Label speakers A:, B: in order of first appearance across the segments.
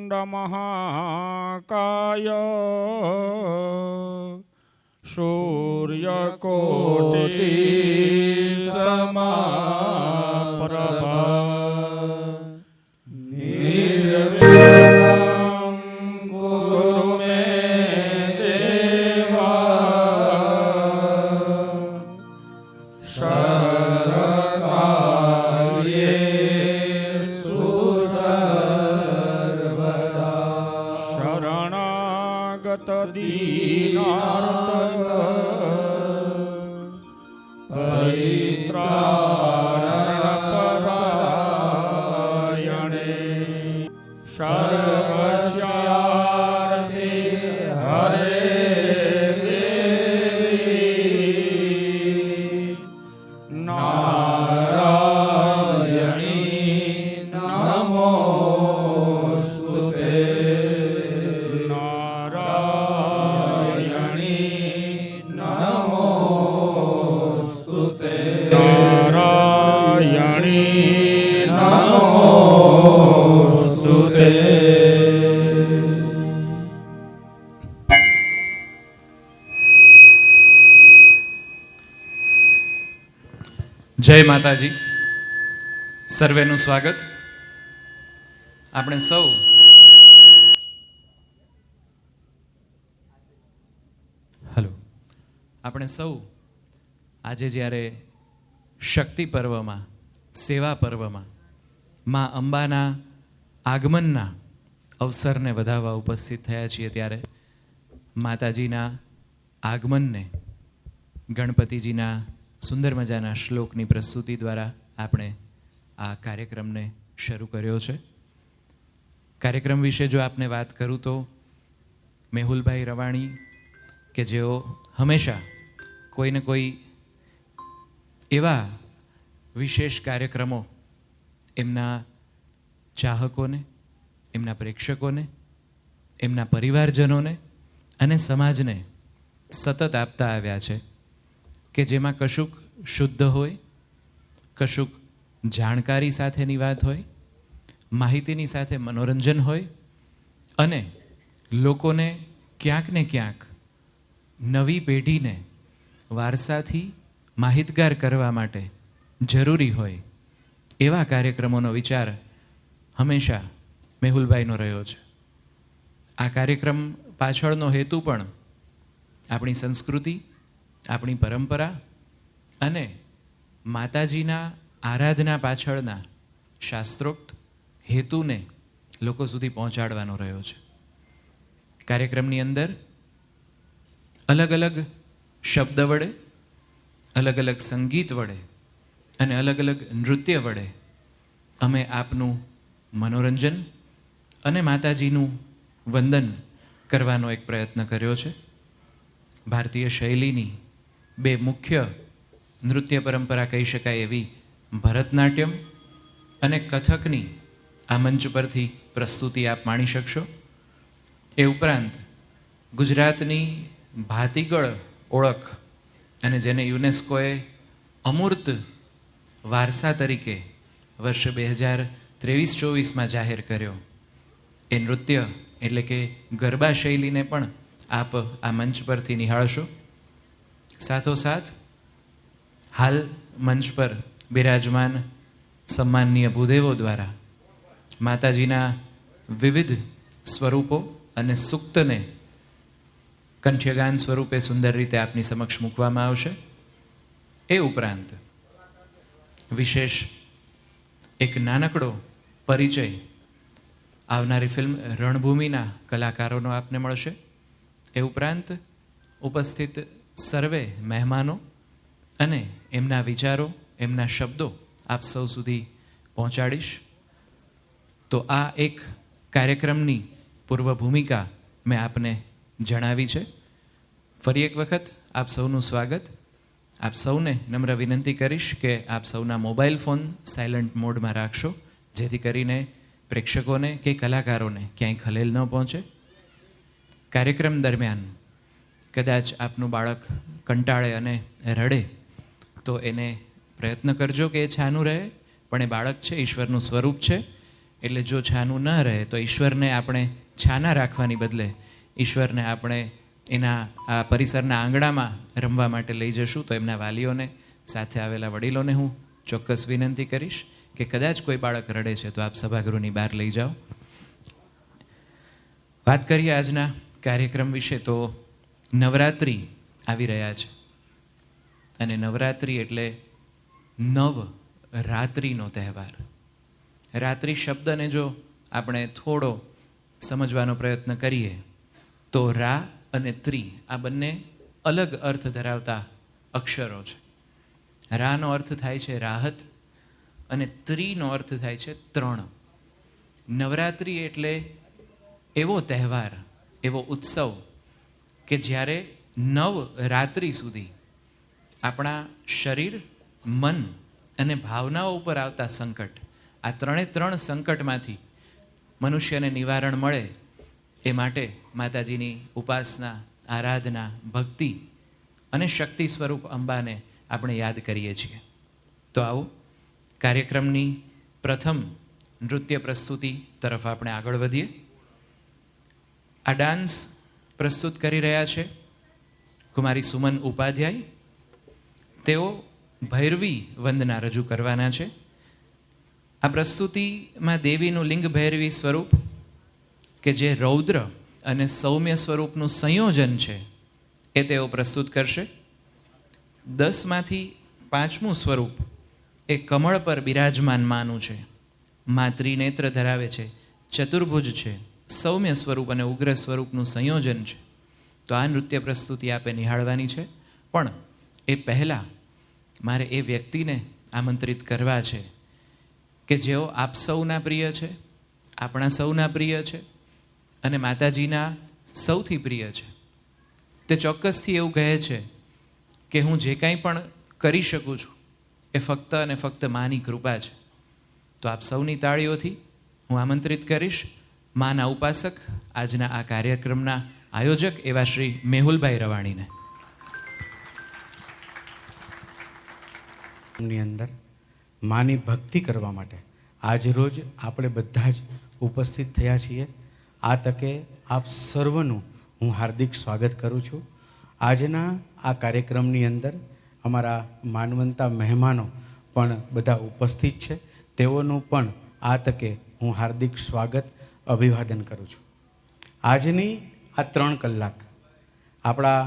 A: વક્રતુંડમહાકાય સૂર્યકોટિ સમપ્રભા નિર્વિઘ્નં કુરુ મે દેવા સર્વકાર્યેષુ સર્વદા શરણાગત દીનાર્થ પરિત્રાણપરાયણે સર્વસ્યાર્થે હરે દેવી નારાયણી નમોસ્તુતે નારાયણી નમોસ્તુતે નારાયણી નમોસ્તુતે.
B: જય માતાજી. સર્વેનું સ્વાગત. આપણે સૌ આજે જ્યારે શક્તિ પર્વમાં, સેવા પર્વમાં મા અંબાના આગમનના અવસરને વધાવવા ઉપસ્થિત થયા છીએ, ત્યારે માતાજીના આગમનને ગણપતિજીના સુંદર મજાના શ્લોકની પ્રસ્તુતિ દ્વારા આપણે આ કાર્યક્રમને શરૂ કર્યો છે. કાર્યક્રમ વિશે જો આપને વાત કરું તો મેહુલભાઈ રવાણી કે જેઓ હંમેશા કોઈને કોઈ એવા વિશેષ કાર્યક્રમો એમના ચાહકોને, એમના પ્રેક્ષકોને, એમના પરિવારજનોને અને સમાજને સતત આપતા આવ્યા છે કે જેમાં કશુંક શુદ્ધ હોય, કશુંક જાણકારી સાથેની વાત હોય, માહિતીની સાથે મનોરંજન હોય અને લોકોને ક્યાંક ને ક્યાંક નવી પેઢીને વારસાથી માહિતગાર કરવા માટે જરૂરી હોય એવા કાર્યક્રમોનો વિચાર હંમેશા મેહુલભાઈનો રહ્યો છે. આ કાર્યક્રમ પાછળનો હેતુ પણ આપણી સંસ્કૃતિ, આપણી પરંપરા અને માતાજીના આરાધના પાછળના શાસ્ત્રોક્ત હેતુને લોકો સુધી પહોંચાડવાનો રહ્યો છે. કાર્યક્રમની અંદર અલગ અલગ શબ્દ વડે, અલગ અલગ સંગીત વડે અને અલગ અલગ નૃત્ય વડે અમે આપનું મનોરંજન અને માતાજીનું વંદન કરવાનો એક પ્રયત્ન કર્યો છે. ભારતીય શૈલીની બે મુખ્ય નૃત્ય પરંપરા કહી શકાય એવી ભરતનાટ્યમ અને કથકની આ મંચ પરથી પ્રસ્તુતિ આપ માણી શકશો. એ ઉપરાંત ગુજરાતની ભાતીગળ ઓળખ અને જેને યુનેસ્કોએ અમૂર્ત વારસા તરીકે વર્ષ 2023-24 જાહેર કર્યો એ નૃત્ય એટલે કે ગરબા શૈલીને પણ આપ આ મંચ પરથી નિહાળશો. સાથોસાથ હાલ મંચ પર બિરાજમાન સન્માનનીય ભૂદેવો દ્વારા માતાજીના વિવિધ સ્વરૂપો અને સૂક્તને કંઠ્યગાન સ્વરૂપે સુંદર રીતે આપની સમક્ષ મૂકવામાં આવશે. એ ઉપરાંત વિશેષ એક નાનકડો પરિચય આવનારી ફિલ્મ રણભૂમિના કલાકારોનો આપને મળશે. એ ઉપરાંત ઉપસ્થિત સર્વે મહેમાનો અને એમના વિચારો, એમના શબ્દો આપ સૌ સુધી પહોંચાડીશ. તો આ એક કાર્યક્રમની પૂર્વ ભૂમિકા મેં આપને જણાવી છે. ફરી એક વખત આપ સૌનું સ્વાગત. આપ સૌને નમ્ર વિનંતી કરીશ કે આપ સૌના મોબાઈલ ફોન સાયલન્ટ મોડમાં રાખશો, જેથી કરીને પ્રેક્ષકોને કે કલાકારોને ક્યાંય ખલેલ ન પહોંચે. કાર્યક્રમ દરમિયાન કદાચ આપનું બાળક કંટાળે અને રડે તો એને પ્રયત્ન કરજો કે એ છાનું રહે, પણ એ બાળક છે, ઈશ્વરનું સ્વરૂપ છે, એટલે જો છાનું ન રહે તો ઈશ્વરને આપણે છાના રાખવાની બદલે ઈશ્વરને આપણે એના આ પરિસરના આંગણામાં રમવા માટે લઈ જશું. તો એમના વાલીઓને, સાથે આવેલા વડીલોને હું ચોક્કસ વિનંતી કરીશ કે કદાચ કોઈ બાળક રડે છે તો આપ સભાગૃહની બહાર લઈ જાઓ. વાત કરીએ આજના કાર્યક્રમ વિશે. તો નવરાત્રિ આવી રહ્યા છે અને નવરાત્રિ એટલે નવ રાત્રિનો તહેવાર. રાત્રિ શબ્દને જો આપણે થોડો સમજવાનો પ્રયત્ન કરીએ તો રા અને ત્રી આ બંને અલગ અર્થ ધરાવતા અક્ષરો છે. રાનો અર્થ થાય છે રાહત અને ત્રીનો અર્થ થાય છે ત્રણ. નવરાત્રિ એટલે એવો તહેવાર, એવો ઉત્સવ કે જ્યારે નવ રાત્રિ સુધી આપણા શરીર, મન અને ભાવનાઓ ઉપર આવતા સંકટ, આ ત્રણ સંકટમાંથી મનુષ્યને નિવારણ મળે એ માટે માતાજીની ઉપાસના, આરાધના, ભક્તિ અને શક્તિ સ્વરૂપ અંબાને આપણે યાદ કરીએ છીએ. તો આવો કાર્યક્રમની પ્રથમ નૃત્ય પ્રસ્તુતિ તરફ આપણે આગળ વધીએ. આ ડાન્સ પ્રસ્તુત કરી રહ્યા છે કુમારી સુમન ઉપાધ્યાય. તેઓ ભૈરવી વંદના રજૂ કરવાના છે. આ પ્રસ્તુતિમાં દેવીનું લિંગ ભૈરવી સ્વરૂપ કે જે રૌદ્ર અને સૌમ્ય સ્વરૂપનું સંયોજન છે એ તેઓ પ્રસ્તુત કરશે. 10માંથી 5મું સ્વરૂપ એ કમળ પર બિરાજમાન માનું છે. મા ત્રિનેત્ર ધરાવે છે, ચતુર્ભુજ છે, સૌમ્ય સ્વરૂપ અને ઉગ્ર સ્વરૂપનું સંયોજન છે. તો આ નૃત્ય પ્રસ્તુતિ આપે નિહાળવાની છે. પણ એ પહેલાં મારે એ વ્યક્તિને આમંત્રિત કરવા છે કે જેઓ આપ સૌના પ્રિય છે, આપણા સૌના પ્રિય છે અને માતાજીના સૌથી પ્રિય છે. તે ચોક્કસથી એવું કહે છે કે હું જે કાંઈ પણ કરી શકું છું એ ફક્ત અને ફક્ત માની કૃપા છે. તો આપ સૌની તાળીઓથી હું આમંત્રિત કરીશ માના ઉપાસક, આજના આ કાર્યક્રમના આયોજક એવા શ્રી મેહુલભાઈ રવાણીને.
C: ની અંદર માની ભક્તિ કરવા માટે આજરોજ આપણે બધા જ ઉપસ્થિત થયા છીએ. આ તકે આપ સર્વનું હું હાર્દિક સ્વાગત કરું છું. આજના આ કાર્યક્રમની અંદર અમારા માનવંતા મહેમાનો પણ બધા ઉપસ્થિત છે. તેઓનું પણ આ તકે હું હાર્દિક સ્વાગત, અભિવાદન કરું છું. આજની આ 3 કલાક આપણા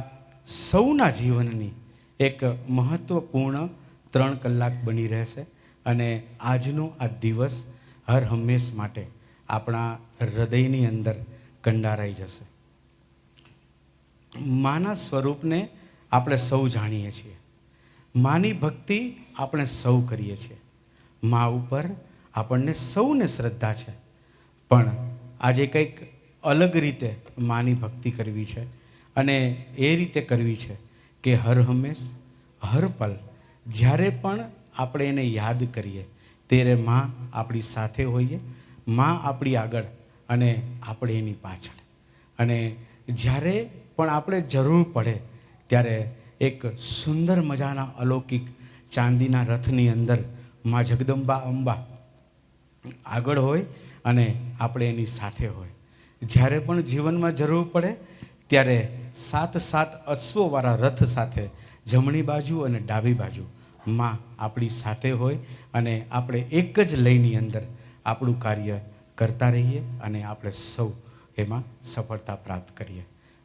C: સૌના જીવનની એક મહત્ત્વપૂર્ણ 3 કલાક બની રહેશે અને આજનો આ દિવસ હર હંમેશ માટે આપણા હૃદયની અંદર કંડારાઈ જશે. માના સ્વરૂપને આપણે સૌ જાણીએ છીએ. માની ભક્તિ આપણે સૌ કરીએ છીએ. મા ઉપર આપણને સૌને શ્રદ્ધા છે. પણ આજે કંઈક અલગ રીતે માની ભક્તિ કરવી છે અને એ રીતે કરવી છે કે હર હંમેશ, હર પલ જ્યારે પણ આપણે એને યાદ કરીએ ત્યારે માં આપણી સાથે હોઈએ, માં આપણી આગળ અને આપણે એની પાછળ. અને જ્યારે પણ આપણે જરૂર પડે ત્યારે એક સુંદર મજાના અલૌકિક ચાંદીના રથની અંદર માં જગદંબા અંબા આગળ હોય અને આપણે એની સાથે હોય. જ્યારે પણ જીવનમાં જરૂર પડે ત્યારે 7 અશ્વવાળા રથ સાથે જમણી બાજુ અને ડાબી બાજુ માં આપણી સાથે હોય અને આપણે એક જ લયની અંદર આપણું કાર્ય કરતા રહીએ અને આપણે સૌ એમાં સફળતા પ્રાપ્ત કરીએ.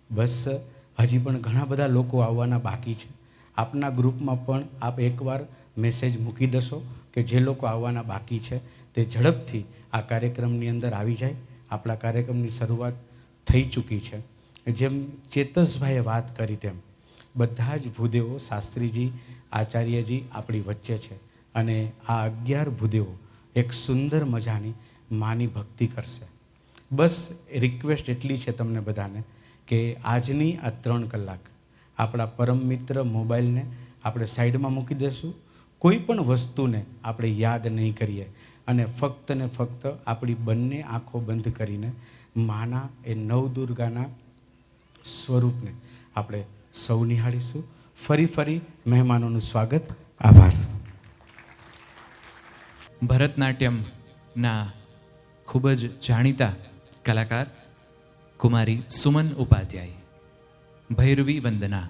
C: બસ હજી પણ ઘણા બધા લોકો આવવાના બાકી છે. આપના ગ્રુપમાં પણ આપ એકવાર મેસેજ મૂકી દેશો કે જે લોકો આવવાના બાકી છે તે ઝડપથી આ કાર્યક્રમની અંદર આવી જાય. આપણા કાર્યક્રમની શરૂઆત થઈ ચૂકી છે. જેમ ચેતસભાઈએ વાત કરી તેમ બધા જ ભૂદેવો, શાસ્ત્રીજી, આચાર્યજી આપણી વચ્ચે છે અને આ 11 ભૂદેવો એક સુંદર મજાની માની ભક્તિ કરશે. બસ રિક્વેસ્ટ એટલી છે તમને બધાને કે આજની આ 3 કલાક આપણા પરમ મિત્ર મોબાઈલને આપણે સાઈડમાં મૂકી દઈશું. કોઈ પણ વસ્તુને આપણે યાદ નહીં કરીએ અને ફક્ત ને ફક્ત આપણી બંને આંખો બંધ કરીને માના એ નવદુર્ગાના સ્વરૂપને આપણે સૌ નિહાળીશું. ફરી મહેમાનોનું સ્વાગત. આભાર.
B: ભરતનાટ્યમના ખૂબ જ જાણીતા કલાકાર કુમારી સુમન ઉપાધ્યાય, ભૈરવી વંદના.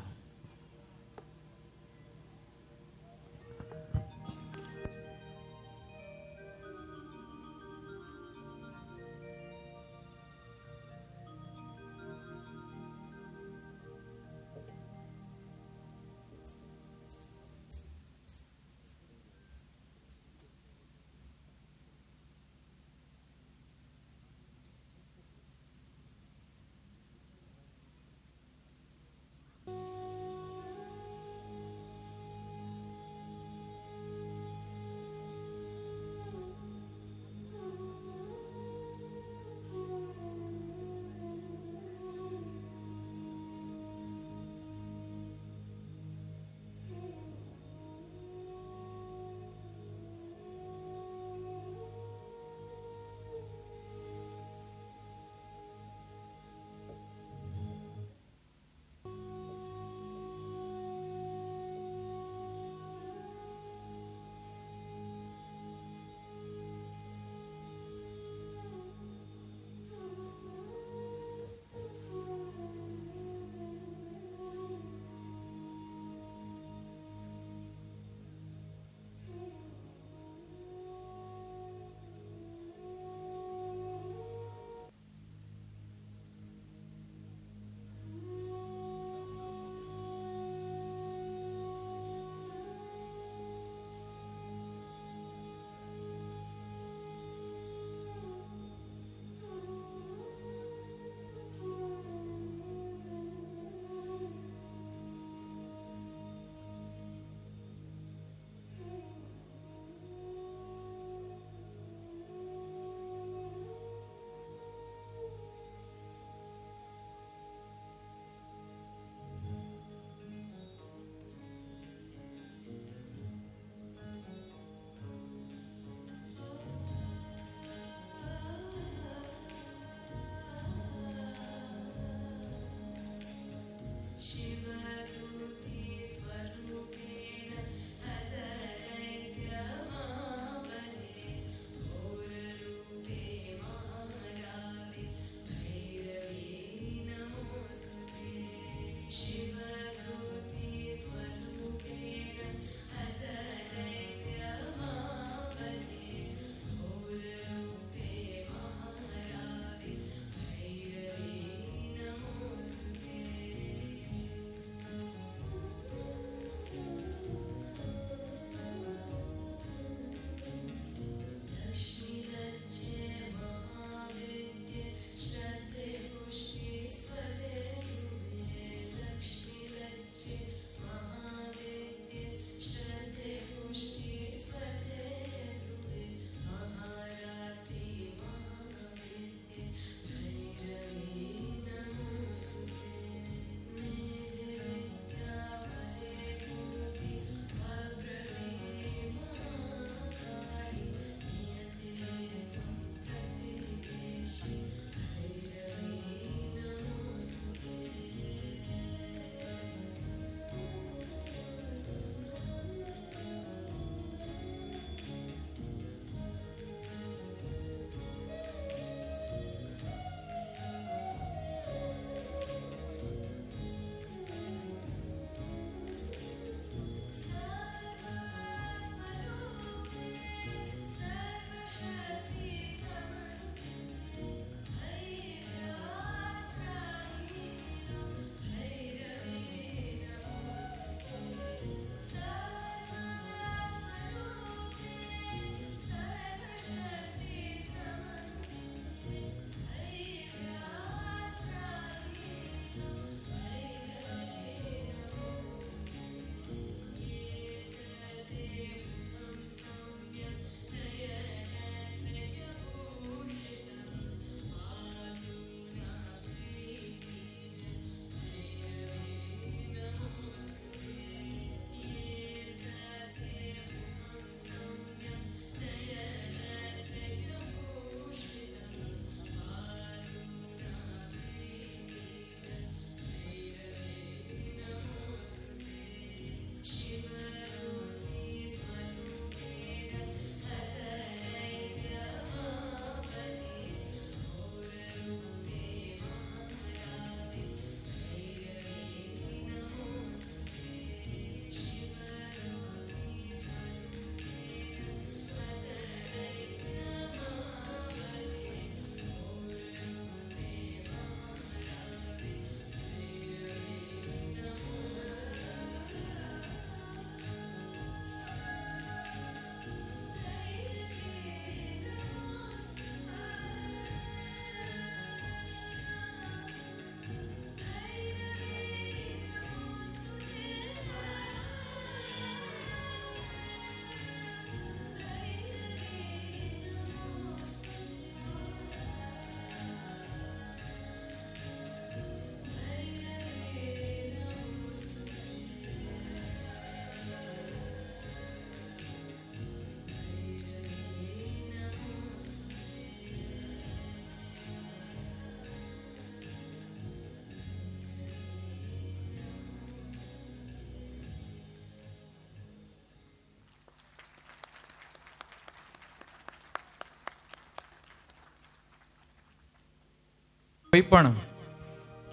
B: કોઈ પણ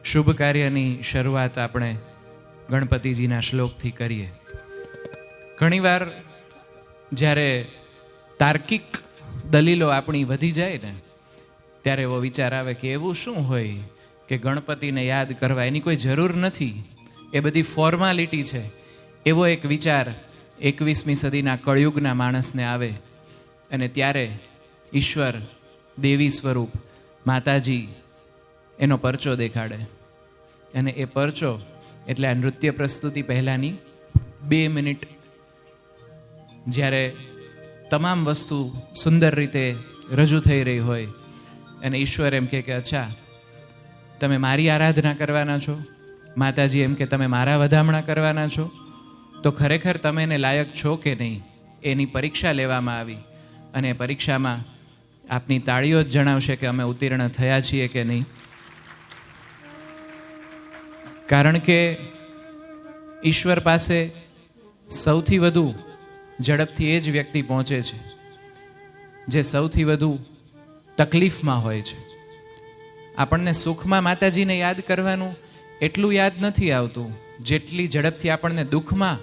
B: શુભ કાર્યની શરૂઆત આપણે ગણપતિજીના શ્લોકથી કરીએ. ઘણીવાર જ્યારે તાર્કિક દલીલો આપણી વધી જાય ને ત્યારે એવો વિચાર આવે કે એવું શું હોય કે ગણપતિને યાદ કરવા, એની કોઈ જરૂર નથી, એ બધી ફોર્માલિટી છે. એવો એક વિચાર 21મી સદીના કળયુગના માણસને આવે અને ત્યારે ઈશ્વર દેવી સ્વરૂપ માતાજી એનો પરચો દેખાડે. અને એ પરચો એટલે આ નૃત્ય પ્રસ્તુતિ પહેલાંની 2 મિનિટ, જ્યારે તમામ વસ્તુ સુંદર રીતે રજૂ થઈ રહી હોય અને ઈશ્વર એમ કે અચ્છા તમે મારી આરાધના કરવાના છો, માતાજી એમ કે તમે મારા વધામણા કરવાના છો, તો ખરેખર તમે એને લાયક છો કે નહીં, એની પરીક્ષા લેવામાં આવી. અને પરીક્ષામાં આપની તાળીઓ જ જણાવશે કે અમે ઉત્તીર્ણ થયા છીએ કે નહીં. કારણ કે ઈશ્વર પાસે સૌથી વધુ ઝડપથી એ જ વ્યક્તિ પહોંચે છે જે સૌથી વધુ તકલીફમાં હોય છે. આપણને સુખમાં માતાજીને યાદ કરવાનું એટલું યાદ નથી આવતું જેટલી ઝડપથી આપણને દુઃખમાં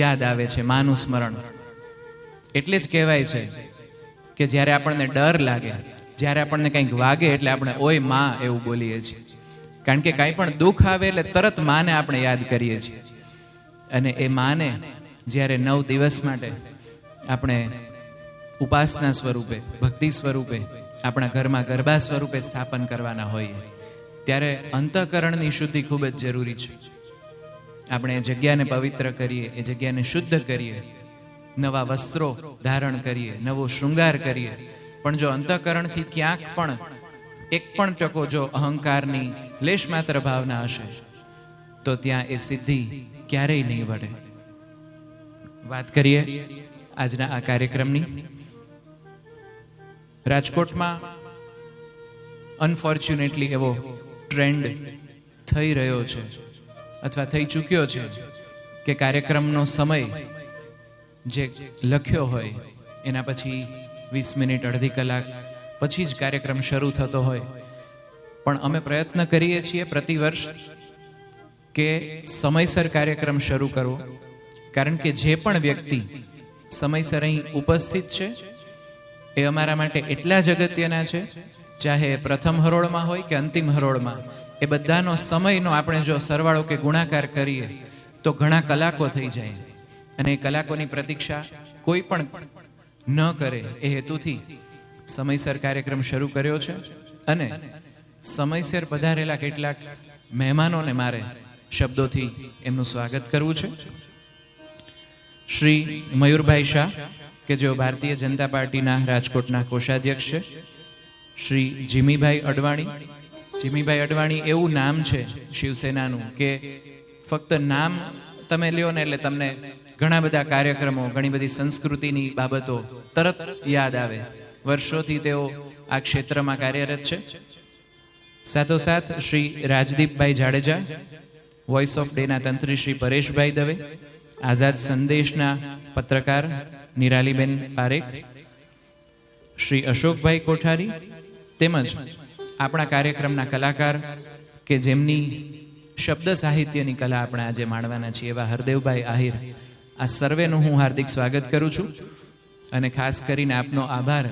B: યાદ આવે છે માનું સ્મરણ. એટલે જ કહેવાય છે કે જ્યારે આપણને ડર લાગે, જ્યારે આપણને કંઈક વાગે એટલે આપણે ઓય માં એવું બોલીએ છીએ. કારણ કે કાંઈ પણ દુઃખ આવે એટલે તરત માને આપણે યાદ કરીએ છીએ. અને એ માને જ્યારે 9 દિવસ માટે આપણે ઉપાસના સ્વરૂપે, ભક્તિ સ્વરૂપે, આપણા ઘરમાં ગરબા સ્વરૂપે સ્થાપન કરવાના હોઈએ ત્યારે અંતઃકરણની શુદ્ધિ ખૂબ જ જરૂરી છે. આપણે એ જગ્યાને પવિત્ર કરીએ, એ જગ્યાને શુદ્ધ કરીએ, નવા વસ્ત્રો ધારણ કરીએ, નવો શૃંગાર કરીએ, પણ જો અંતઃકરણથી ક્યાંક પણ 1% જો અહંકારની લેશ માત્ર ભાવના હશે તો ત્યાં એ સિદ્ધિ ક્યારેય નહીં વળે. વાત કરીએ આજના આ કાર્યક્રમની. રાજકોટમાં અનફોર્ચ્યુનેટલી એવો ટ્રેન્ડ થઈ રહ્યો છે અથવા થઈ ચૂક્યો છે કે કાર્યક્રમનો સમય જે લખ્યો હોય એના પછી 20 મિનિટ, અડધી કલાક પછી જ કાર્યક્રમ શરૂ થતો હોય. પણ અમે પ્રયત્ન કરીએ છીએ પ્રતિવર્ષ કે સમયસર કાર્યક્રમ શરૂ કરવો. કારણ કે જે પણ વ્યક્તિ સમયસર અહીં ઉપસ્થિત છે એ અમારા માટે એટલા જ અગત્યના છે, ચાહે પ્રથમ હરોળમાં હોય કે અંતિમ હરોળમાં. એ બધાનો સમયનો આપણે જો સરવાળો કે ગુણાકાર કરીએ તો ઘણા કલાકો થઈ જાય. અને એ કલાકોની પ્રતીક્ષા કોઈ પણ ન કરે એ હેતુથી સમયસર કાર્યક્રમ શરૂ કર્યો છે. અને સમયસર પધારેલા કેટલાક મહેમાનોને મારે શબ્દોથી એમનું સ્વાગત કરવું છે. શ્રી મયુરભાઈ શાહ કે જેઓ ભારતીય જનતા પાર્ટીના રાજકોટના કોષાધ્યક્ષ છે. શ્રી જીમીભાઈ અડવાણી. જીમીભાઈ અડવાણી એવું નામ છે શિવસેનાનું કે ફક્ત નામ તમે લ્યો ને એટલે તમને ઘણા બધા કાર્યક્રમો, ઘણી બધી સંસ્કૃતિની બાબતો તરત યાદ આવે. વર્ષોથી તેઓ આ ક્ષેત્રમાં કાર્યરત છે. સાથોસાથ શ્રી રાજદીપભાઈ જાડેજા, વોઇસ ઓફ ડેના તંત્રી શ્રી પરેશભાઈ દવે, આઝાદ સંદેશના પત્રકાર નિરાલીબેન પારેખ, શ્રી અશોકભાઈ કોઠારી, તેમજ આપણા કાર્યક્રમના કલાકાર કે જેમની શબ્દ સાહિત્યની કલા આપણે આજે માણવાના છીએ એવા હરદેવભાઈ આહિર. આ સર્વેનું હું હાર્દિક સ્વાગત કરું છું. અને ખાસ કરીને આપનો આભાર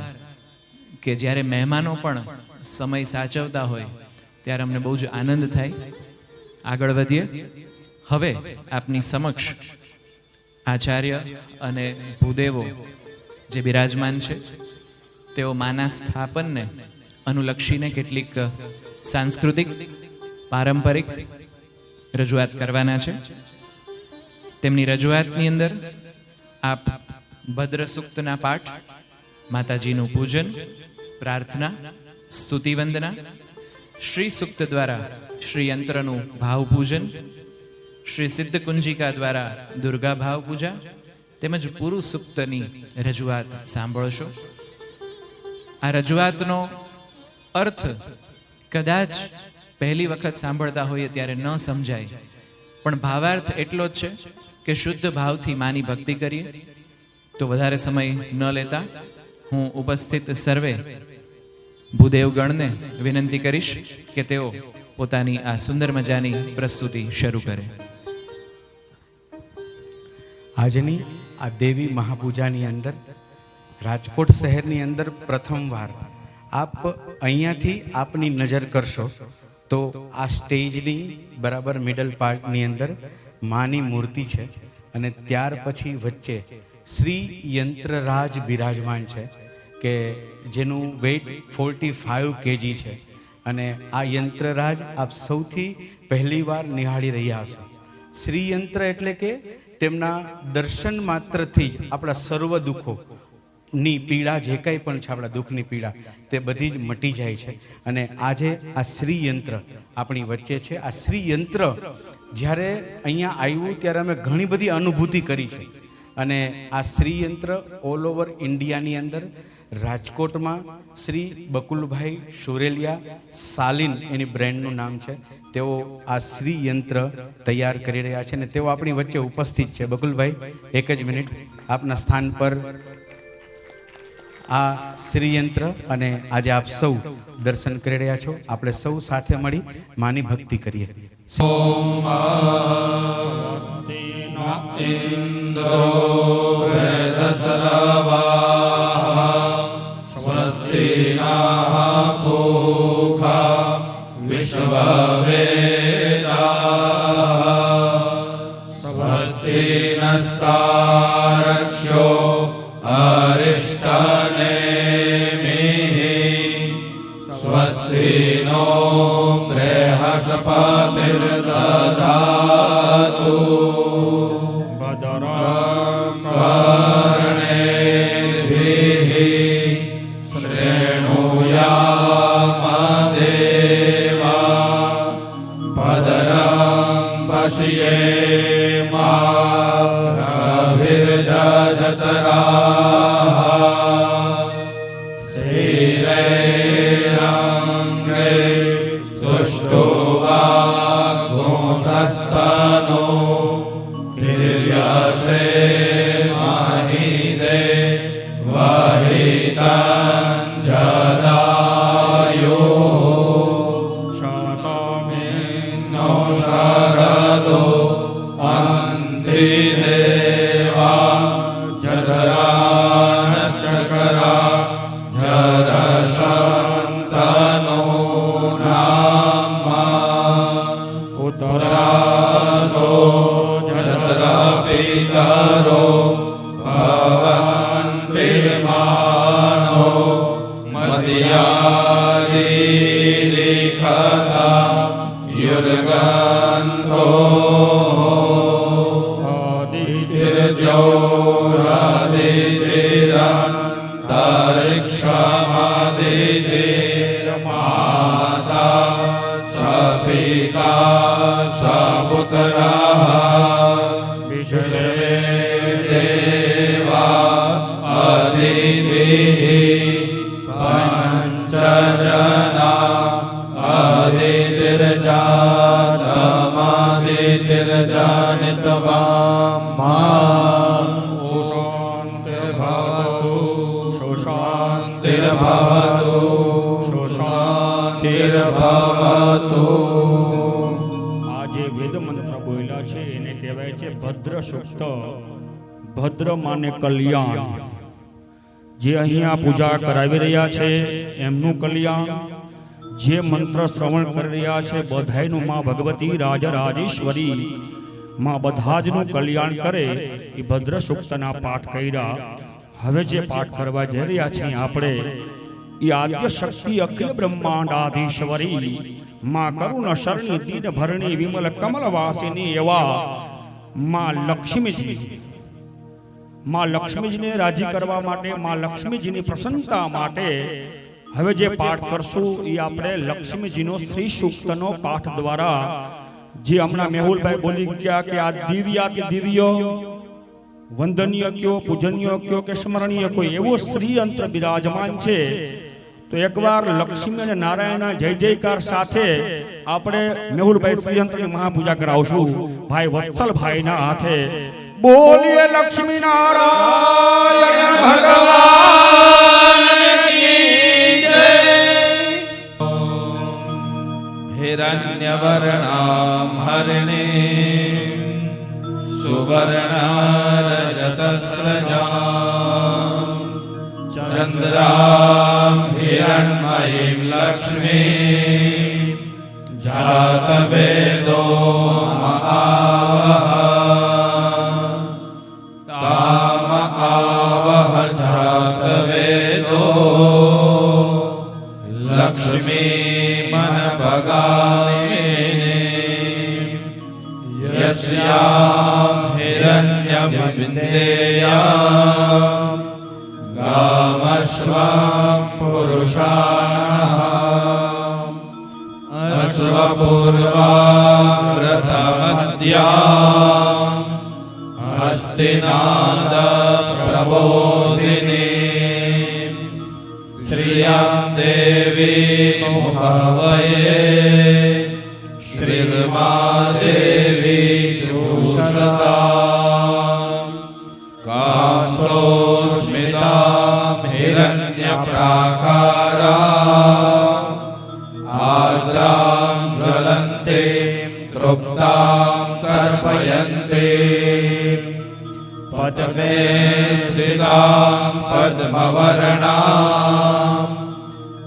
B: કે જ્યારે મહેમાનો પણ સમય સાચવતા હોય ત્યારે અમને બહુ જ આનંદ થાય. આગળ વધીએ. હવે આપની સમક્ષ આચાર્ય અને ભૂદેવો જે બિરાજમાન છે તેઓ માના સ્થાપનને અનુલક્ષીને કેટલીક સાંસ્કૃતિક, પારંપરિક રજૂઆત કરવાના છે. તેમની રજૂઆતની અંદર આપ ભદ્ર સૂક્તના પાઠ, માતાજીનું પૂજન, પ્રાર્થના, સ્તુતિ વંદના, શ્રી સૂક્ત દ્વારા શ્રી યંત્રનું ભાવ પૂજન, શ્રી સિદ્ધ કુંજિકા દ્વારા દુર્ગા ભાવ પૂજા તેમજ પુરુષ સૂક્તની રજૂઆત સાંભળશો. આ રજૂઆતનો અર્થ કદાચ પહેલી વખત સાંભળતા હોઈએ ત્યારે ન સમજાય, પણ ભાવાર્થ એટલો જ છે કે શુદ્ધ ભાવથી માની ભક્તિ કરીએ. તો વધારે સમય ન લેતા હું ઉપસ્થિત સર્વે ભૂદેવગણને વિનંતી કરીશ કે તેઓ પોતાની આ સુંદર મજાની પ્રસ્તુતિ શરૂ કરે.
C: આજની આ દેવી મહાપૂજાની અંદર રાજકોટ શહેરની અંદર પ્રથમવાર આપ અહીંયાથી આપની નજર કરશો તો આ સ્ટેજની બરાબર મિડલ પાર્ટની અંદર માની મૂર્તિ છે અને ત્યાર પછી વચ્ચે શ્રી યંત્રરાજ બિરાજમાન છે કે જેનું વેઇટ 45 kg છે અને આ યંત્રરાજ આપ સૌથી પહેલીવાર નિહાળી રહ્યા હશો. શ્રી યંત્ર એટલે કે તેમના દર્શન માત્રથી જ આપણા સર્વ દુઃખોની પીડા જે કંઈ પણ છે આપણા દુઃખની પીડા તે બધી જ મટી જાય છે. અને આજે આ શ્રી યંત્ર આપણી વચ્ચે છે. આ શ્રી યંત્ર જ્યારે અહીંયા આવ્યું ત્યારે અમે ઘણી બધી અનુભૂતિ કરી છે અને આ શ્રી યંત્ર ઓલ ઓવર ઇન્ડિયાની અંદર રાજકોટમાં શ્રી બકુલભાઈ સુરેલિયા સાલિન એની બ્રેન્ડનું નામ છે, તેઓ આ શ્રી યંત્ર તૈયાર કરી રહ્યા છે અને તેઓ આપણી વચ્ચે ઉપસ્થિત છે. બકુલભાઈ, એક જ મિનિટ, આપના સ્થાન પર આ શ્રી યંત્ર અને આજે આપ સૌ દર્શન કરી રહ્યા છો. આપણે સૌ સાથે મળી માની ભક્તિ કરીએ.
A: ઇન્દ્રો વેદસરવાહ સ્વસ્તિ નઃ પૂષા વિશ્વવેદાઃ સ્વસ્તિ નસ્તારક્ષ્યો અરિષ્ટનેમિઃ સ્વસ્તિ નો બૃહસ્પતિર્દધાતુ
D: ભદ્ર માને કલ્યાણ. જે અહીંયા પૂજા કરાવી રહ્યા છે એમનું કલ્યાણ, જે મંત્ર શ્રવણ કરી રહ્યા છે બધાયનું માં ભગવતી રાજરાજેશ્વરી માં બધા જનું કલ્યાણ કરે. એ ભદ્ર સૂક્તના પાઠ કર્યા. હવે જે પાઠ કરવા જઈ રહ્યા છીએ આપણે એ આદ્ય શક્તિ અખિલ બ્રહ્માંડાધીશ્વરી માં કરુણ શરણી દીન ભરણી વિમલ કમલ વાસિની એવા માં લક્ષ્મીજી, માં લક્ષ્મીજીને રાજી કરવા માટે, માં લક્ષ્મીજીની પ્રસન્નતા માટે હવે જે પાઠ કરશું એ આપણે લક્ષ્મીજીનો શ્રી સૂક્તનો પાઠ દ્વારા, જે હમણાં મેહુલભાઈ બોલી ગયા કે આ દિવ્યાતિ દિવ્ય વંદનીય કયો, પૂજનીય કયો કે સ્મરણીય કોઈ એવો શ્રી યંત્ર બિરાજમાન છે. તો એકવાર લક્ષ્મી અને નારાયણના જય જયકાર સાથે આપણે મેહુલભાઈ શ્રી યંત્રની મહાપૂજા કરાવશું. ભાઈ વત્સલભાઈના હાથે બોલીએ લક્ષ્મી નારાયણ ભગવાન કી જય.
A: हिरण्यवर्णां हरिणीं सुवर्णारजतस्रजां चन्द्रां हिरण्मयीं लक्ष्मीं जातवेदो महावः ताम आवह जातवेदो लक्ष्मी मन भगामिने यस्यां हिरण्यविन्देयां गामश्वां पुरुषाणः अश्वपूर्वाव्रतमद्याम् हस्तिनाद प्रबोधिनी श्रियां देवी मुहवये श्रीर्मा देवी चूषताम् कांसोस्मितां हिरण्यप्राकाराम् आर्द्रां ज्वलन्तीं तृप्तां तर्पयन्ति पद्मे स्थितां पद्मवर्णां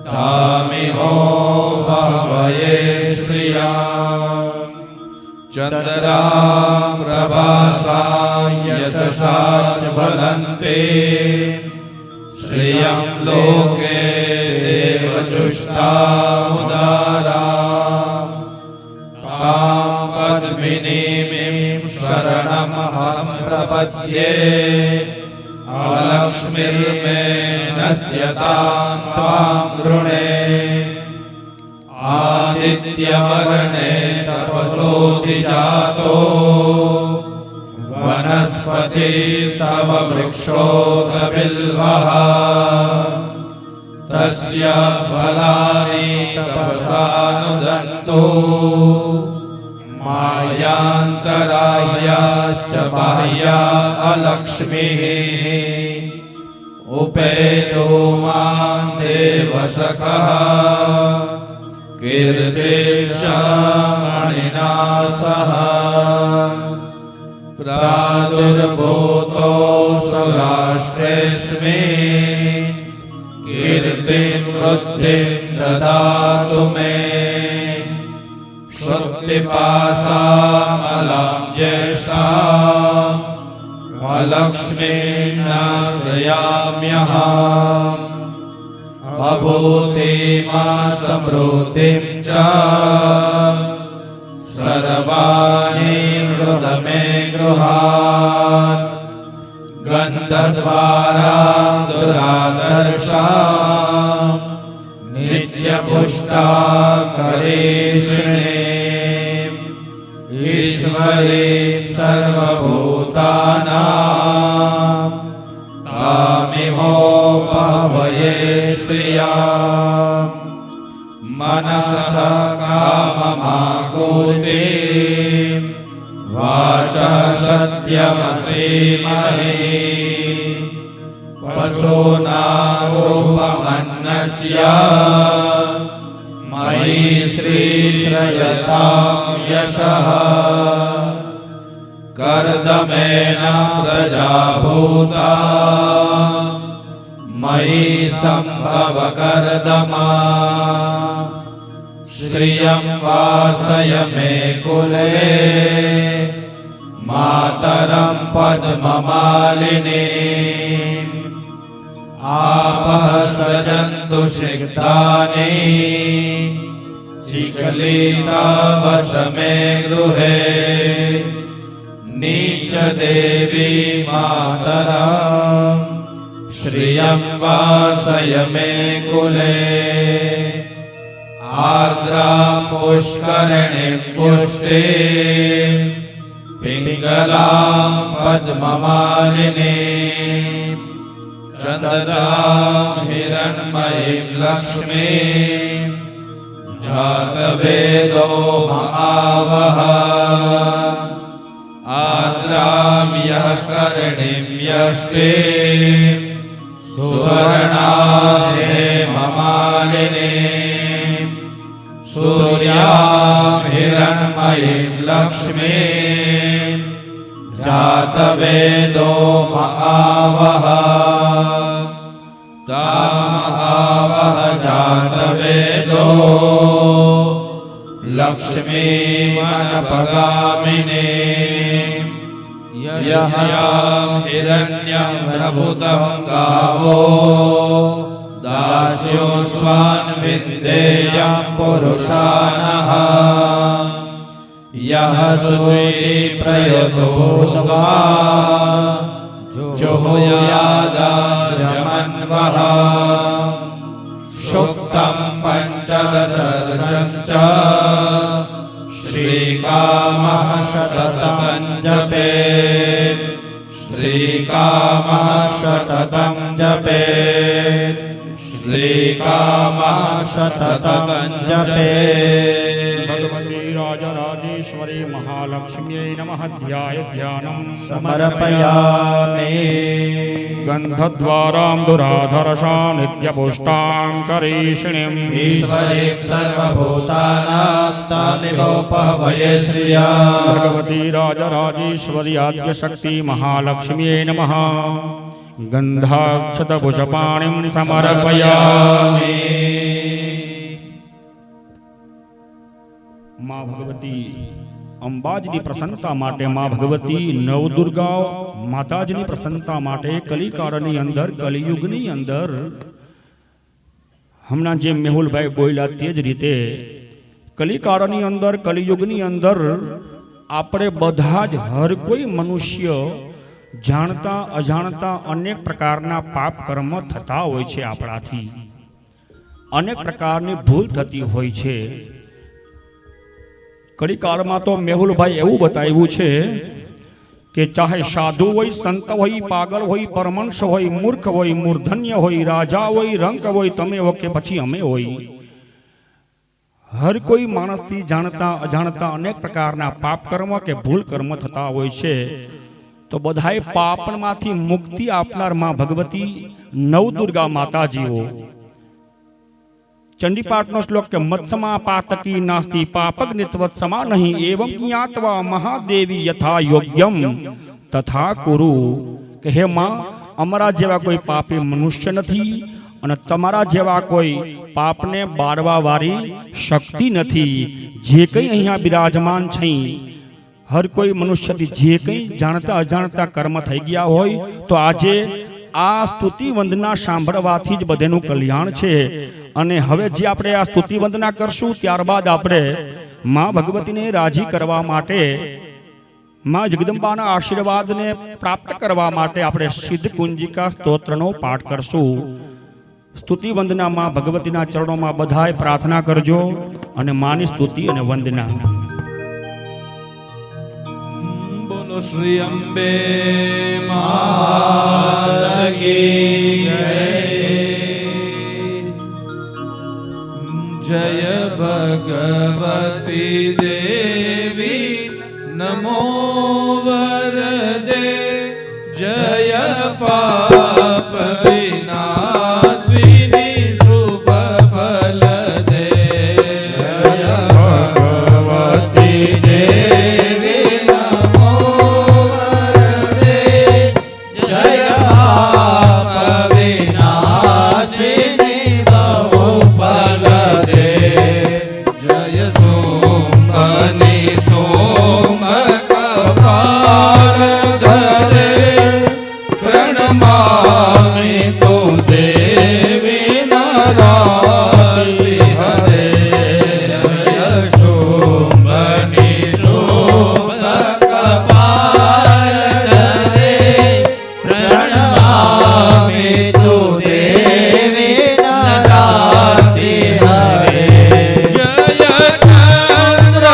A: तामिहो भावये श्रियां चन्द्रां प्रभासां यशसा ज्वलन्ति श्रियं लोके देवचुष्टामुदारां तां पद्मिनीं शरणमहं प्रपद्ये अलक्ष्मीर्मे नश्यतां त्वां वृणे आदित्यवर्णे तपसोऽधिजातो वनस्पतिस्तव वृक्षोऽतबिल्वः तस्य फलानि तपसानुदन्तो मायान्तरायाश्च बाह्या अलक्ष्मीः उपेतो मां देवसखः कीर्तिश्च मणिना सह प्रादुर्भूतोऽस्तु राष्ट्रेऽस्मि कीर्तिं वृद्धिं ददातु मे श्रुतिपासामलां ज्येष्ठाम् अलक्ष्मीं नाशयाम्यहम् अभूतिमा समृद्धिं च सर्वाणि मृद मे गृहात् गन्धद्वारा दुरादर्शां नित्यपुष्टा करेष्णे ईश्वरी सर्वभूतानां तामिहो भावये श्रियां मनसा काममाकुतिं वाचा सत्यमसीमहि पशूनारूपमन्नस्य मयि श्रीश्रयतां यशः कर्दमेन प्रजाभूता मयि सम्भव कर्दमा श्रियं वासय मे कुले मातरं पद्ममालिनी आपः सजन्तु सिक्तानि चिकलिता वस मे गृहे नीच देवी मातरं श्रियं वासय मे कुले आर्द्रां पुष्करिणीं पुष्टिं पिङ्गलां पद्ममालिनीं चन्द्रां हिरण्मयीं लक्ष्मीं जातवेदो महावः आर्द्रां यः करणीं यष्टिं सुवर्णा हेममालिनीं सूर्य श्रूयां हिरण्मयीं लक्ष्मीं जातवेदो महावः तामहावः जातवेदो लक्ष्मीमनपगामिनीं यस्यां हिरण्यं प्रभुतं गावो दास्योऽस्वान् विन्देयं पुरुषानः यः शुचि प्रयतो भूत्वा जुहुयादाजमन्वः शुक्तं पञ्चदशं च श्रीकामः शततं जपेत् श्रीकामः शततं जपेत् श्रीकामः शततं जपेत्।
D: भगवती राजराजेश्वरी महालक्ष्म्यै नमः ध्याय ध्यानं
E: समर्पयामि।
D: गन्धद्वारां दुराधरशा नित्यपुष्टां करीषिणीम्
A: ईश्वरीं सर्वभूतानां तामिवोपहवये श्रिया।
D: भगवती राजराजेश्वरी आद्यशक्ति महालक्ष्म्यै नमः। गन्धाक्षतपुष्पाणिं समर्पयामि। माँ भगवती અંબાજીની પ્રસન્નતા માટે માં ભગવતી નવદુર્ગાઓ માતાજીની પ્રસન્નતા માટે કલિકાળની અંદર કલિયુગની અંદર હમણાં જે મેહુલભાઈ બોલ્યા તે જ રીતે કલિકાળની અંદર કલિયુગની અંદર આપણે બધા જ હર કોઈ મનુષ્ય જાણતા અજાણતા અનેક પ્રકારના પાપ કર્મ થતા હોય છે આપણાથી અનેક પ્રકારની ભૂલ થતી હોય છે કળીકાળમાં તો મેહુલભાઈ એવું બતાવ્યું છે કે ચાહે સાધુ હોય સંત હોય પાગલ હોય પરમંશ હોય મૂર્ખ હોય મૂર્ધન્ય હોય રાજા હોય રંક હોય તમે હો કે પછી અમે હોય હર કોઈ માણસથી જાણતા અજાણતા અનેક પ્રકારના પાપ કર્મ કે ભૂલ કર્મ થતા હોય છે તો બધાય પાપમાંથી મુક્તિ આપનાર માં ભગવતી નવદુર્ગા માતાજીઓ चंडीपाठनो श्लोक के मत्समा पातकी नास्ति पापग्नित्वत् समा नहीं एवं ज्ञात्वा महादेवी यथा योग्यम तथा कुरु के हे मां अमरा जेवा कोई पापी मनुष्य नहीं અને તમારા જેવા કોઈ પાપને બાળવા વાળી શક્તિ નથી જે કંઈ અહીંયા બિરાજમાન છે હર કોઈ મનુષ્યથી જે કંઈ જાણતા અજાણતા કર્મ થઈ ગયા હોય તો આજે આ સ્તુતિ વંદના સાંભળવાથી જ બધાનું કલ્યાણ છે અને હવે જે આપણે આ સ્તુતિ વંદના કરશું ત્યારબાદ આપણે માં ભગવતીને રાજી કરવા માટે માં જગદંબાના આશીર્વાદને પ્રાપ્ત કરવા માટે આપણે સિદ્ધ કુંજિકા સ્તોત્રનો પાઠ કરશું સ્તુતિ વંદના માં ભગવતીના ચરણોમાં બધાય પ્રાર્થના કરજો અને માની સ્તુતિ અને વંદના
A: बोलो श्री अम्बे माता की जय भगवती देवी नमो वरदे जय पाप विनाशिनी शुभ फल दे जय भगवती देवी नमो वरदे जय पाप विनाशिनी बहु फल दे जय सोमनी सोम कपाल धरे प्रणमामि तो देवी नारायणी हरे जय सोमनी सोम कपाल धरे प्रणमामि तो देवी नारायणी हरे जय चंद्र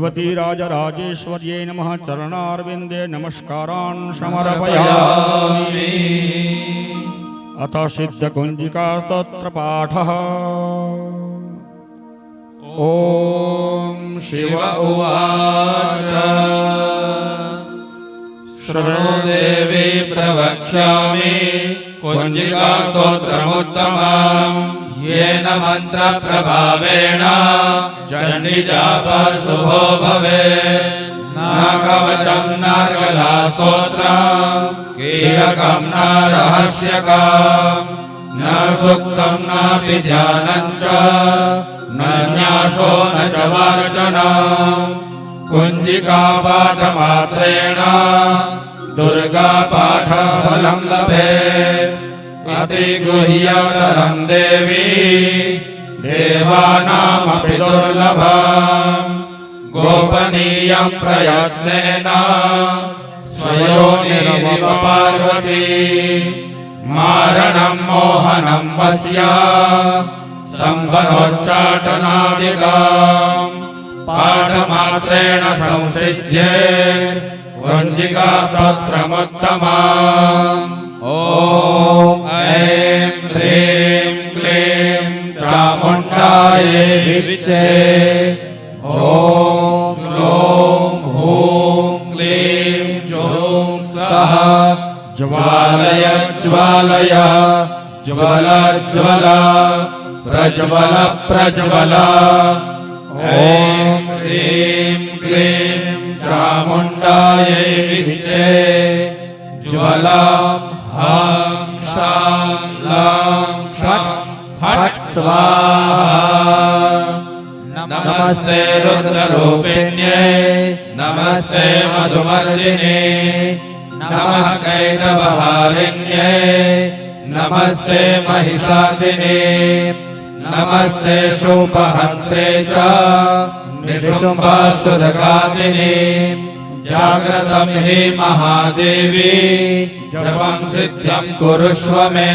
D: भगवती राजराजेश्वर्यै नमः चरणारविन्दे नमस्कारान् समर्पयामि। अथ सिद्धकुञ्जिकास्तत्र पाठः। ॐ
A: शिव उवाच शृणु देवी प्रवक्ष्यामि कुञ्जिकास्तोत्रमुत्तमम् येन मन्त्रप्रभावेण चण्डीजापः शुभो भवेत्। न कवचं न स्तोत्रम् कीलकं न रहस्यकम् न सूक्तं नापि ध्यानं च न न्यासो न च वाचनम्। कुञ्जिकापाठमात्रेण दुर्गापाठफलं लभेत्। अतिगुह्यतरं देवी देवानामपि दुर्लभम्। गोपनीयं प्रयत्नेन स्वयोनिरिव पार्वती। मारणं मोहनं वस्य संवरोच्चाटनादिकम्। पाठमात्रेण संसिध्ये कुञ्जिकास्तोत्रमुत्तमम्। ॐ ऐं ह्रीं क्लीं चामुण्डायै विच्चे। ॐ ग्लौं हूं क्लीं जूं सः ज्वालय ज्वालय ज्वल ज्वल प्रज्वल प्रज्वल। ॐ ह्रीं क्लीं चामुण्डायै विच्चे। ज्वलां हां शां लां षट् फट् स्वाहा। नमस्ते रुद्ररूपिण्ये नमस्ते मधुमर्दिने नमः कैटभहारिण्ये नमस्ते महिषार्दिने नमस्ते शूपहन्त्रे च निशुम्भासुरघातिने। जाग्रतं हि महादेवी जपं सिद्ध्यं कुरुष्व मे।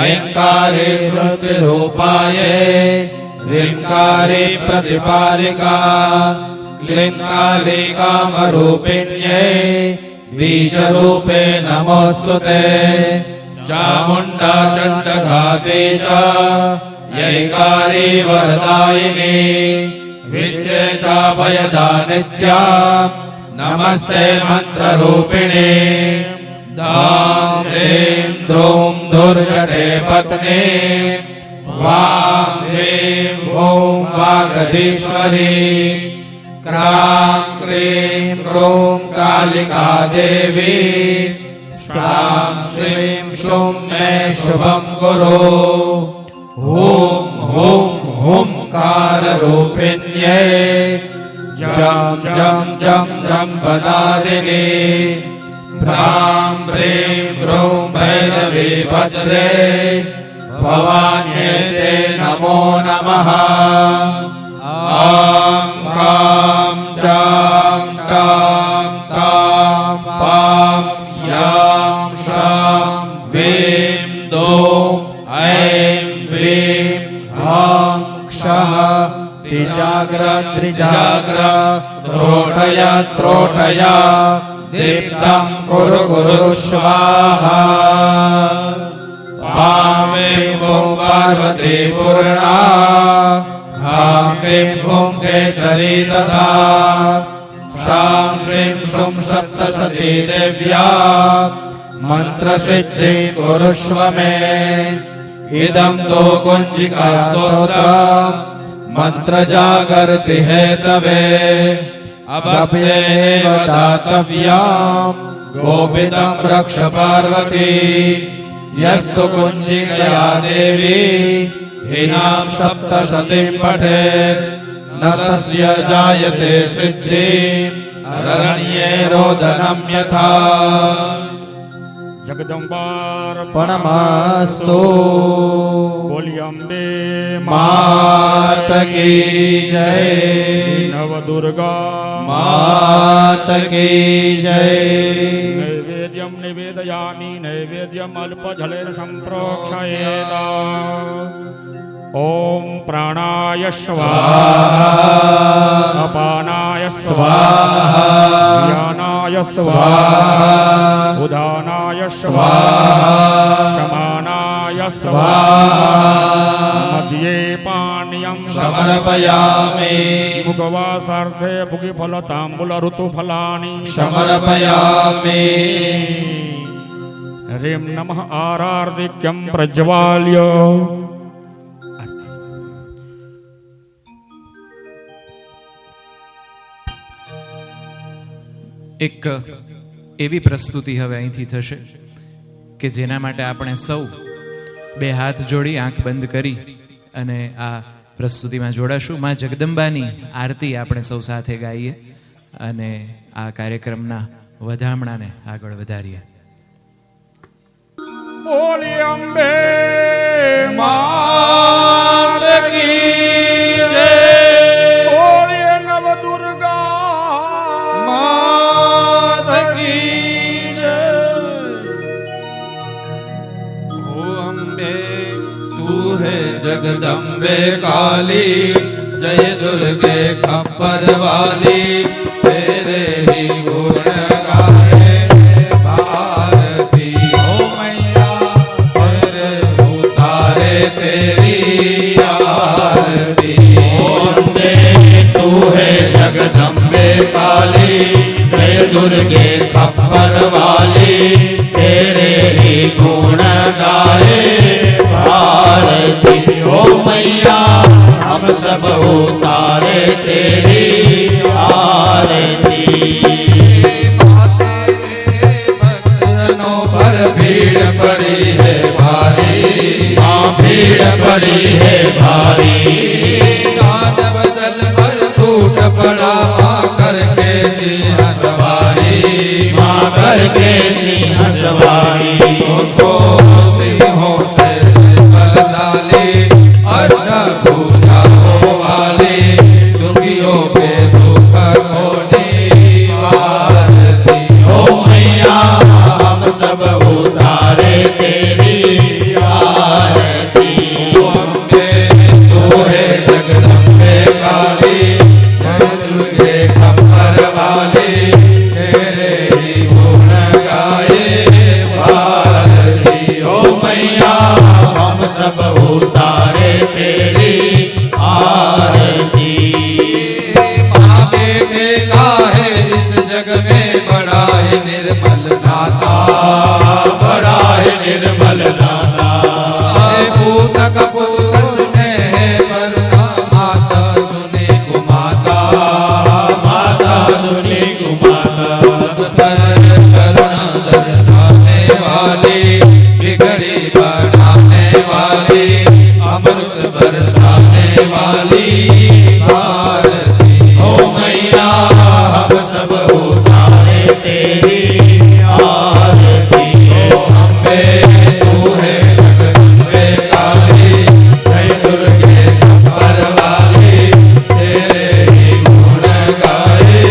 A: ऐङ्कारे सृष्टिरूपाये ह्रीङ्कारे प्रतिपालिका क्लीङ्कारे कामरूपिण्ये बीजरूपे नमोऽस्तु ते। चामुण्डा चण्डघाते च यैकारी वरदायिनी विद्ये चाभयदा नित्या नमस्ते मंत्ररूपिणे। दां ह्रीं द्रौं दुर्जटे पत्नी वां ह्रीं ॐ वागधीश्वरी। क्रां क्रीं क्रों कालिका देवी सां श्रीं शुं मे शुभं कुरु। हुं हुं हुंकाररूपिण्ये जं जं जं जं पदादिने। भ्रां प्रीं प्रूं भैरवी भद्रे भवान्ये नमो नमः। आं कां चां टां तां पां यां शां वीं दूं ऐं वीं हां क्षः त्रिजाग्र त्रिजाग्र त्रोटय त्रोटय दीप्तं कुरु कुरु स्वाहा। पामे भूं पार्वती पूर्णा हां क्लीं भूं चरी तथा। शां श्रीं शुं सप्तशती देव्या मन्त्रसिद्धि कुरुष्व मे। इदं तो कुञ्जिका स्तोत्रम् मंत्रजागर्ति हेतवे। अभ्येव दातव्यां गोपितं रक्ष पार्वती। यस्तु कुञ्जिकया देवी हीनां सप्तशतीं पठेत् न तस्य जायते सिद्धिः अरण्ये रोदनं यथा।
E: जगदम्बार्पणमस्तु।
D: बोलिए अम्बे
A: मात की जय।
D: नवदुर्गा
A: मात की जय।
D: नैवेद्यं निवेदयामि नैवेद्यम् अल्पजलेन सम्प्रोक्षयेत्। ओम प्राणाय स्वाहा अपानाय स्वाहा ज्ञानाय स्वाहा उदानाय स्वाहा शमानाय स्वाहा मध्ये पानीयं
A: समर्पयामि
D: मुखवासार्थे भुगिफलताम्बूल ऋतुफलानि
A: समर्पयामि
D: ह्रीं नमः आरार्दिक्यं प्रज्वाल्य
B: એક એવી પ્રસ્તુતિ હવે અહીંથી થશે કે જેના માટે આપણે સૌ બે હાથ જોડી આંખ બંધ કરી અને આ પ્રસ્તુતિમાં જોડાશું. માં જગદંબાની આરતી આપણે સૌ સાથે ગાઈએ અને આ કાર્યક્રમના વધામણાને આગળ વધારીએ.
D: બોલી અંબે
A: मात की जय
D: બોલી નવદુર્ગા
A: मात की जय ओ अम्बे तू है जगदम्बे काली जय दुर्गे खप्पर वाली तेरे ही गुण गाए भारती हो मैया तेरे उतारे तेरी आरती ओ अम्बे तू है जगदम्बे काली जय दुर्गे खप्पर वाली तेरे ही गुण गाए भारती ओ मैया हम सब उतारे तेरी आरती भक्तों पर भीड़ पड़ी है भारी हाँ भीड़ पड़ी है भारी दान बदल पर टूट पड़ा माँ करके सिंह सवारी माँ करके सिंह सवारी सो सिंहों से बलशाली अष्टभुजा हो वाली दुखियों के दुख को निवारती हो मैया हम सब उतारे तेरी आरती ओ अम्बे तू है जगदम्बे काली जय दुर्गे खप्पर वाली तेरे ही गुण गाए भारती हो मैया हम सब उतारे तेरी आरती माँ बेटे का है इस जग में बड़ा ही निर्मल नाता बड़ा ही निर्मल नाता पूत कपूत स्नेह पर माता सुनी कुमाता माता सुनी कुमाता सब पर करुणा दर्शाने वाली बिगड़ी बढ़ाने वाली अमृत बरसाने वाली भारती हो मैया हम सब उतारे तेरी आरती हो अम्बे तू है जगदम्बे काली जय दुर्गे खप्पर वाली तेरे ही गुण गाए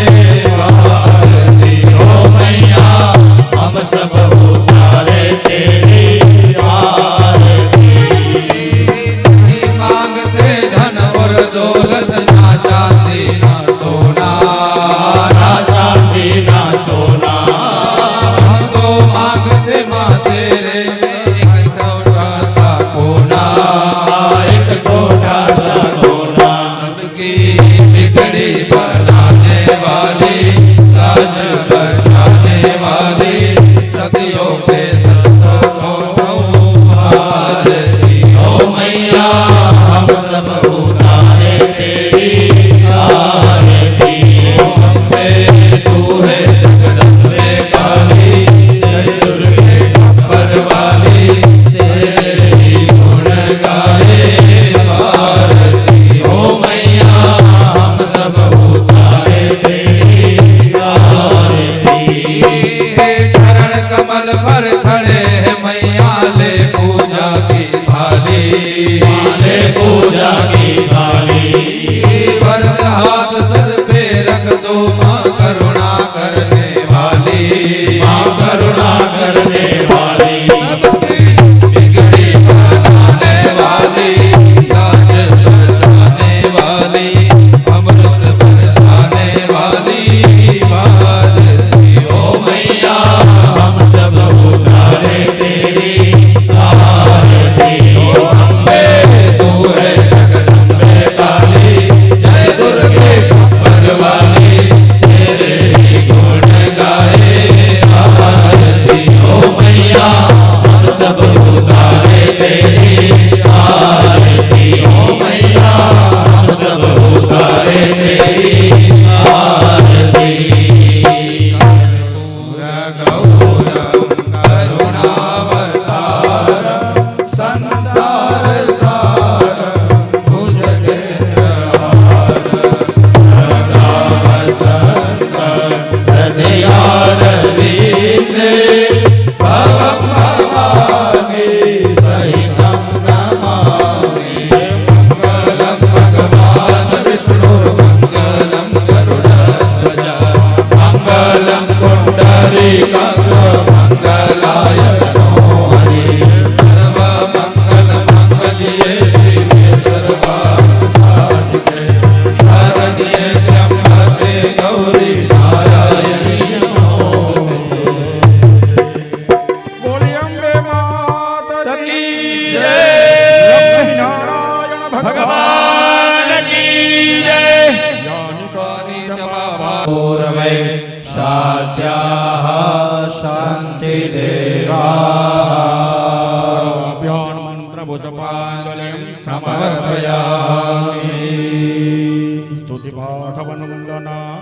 A: કંસ મંગલાય નો હરિ સર્વ મંગલ મંગલ્યે શિવે સર્વાર્થ સાધિકે શરણ્યે ત્ર્યંબકે ગૌરી નારાયણી નમોસ્તે.
D: બોલી અંબે માતા કી
A: જય.
D: લક્ષ્મીનારાયણ
A: ભગવાન કી જય.
D: જાનિકાની જપા
A: પૂર્વે સાધ્યાઃ શાંતિદેવા
D: અભ્યાન મંત્ર પુષ્પાંજલિ
A: સમર્પયામિ.
D: સ્તુતિ પાઠ વન વંદના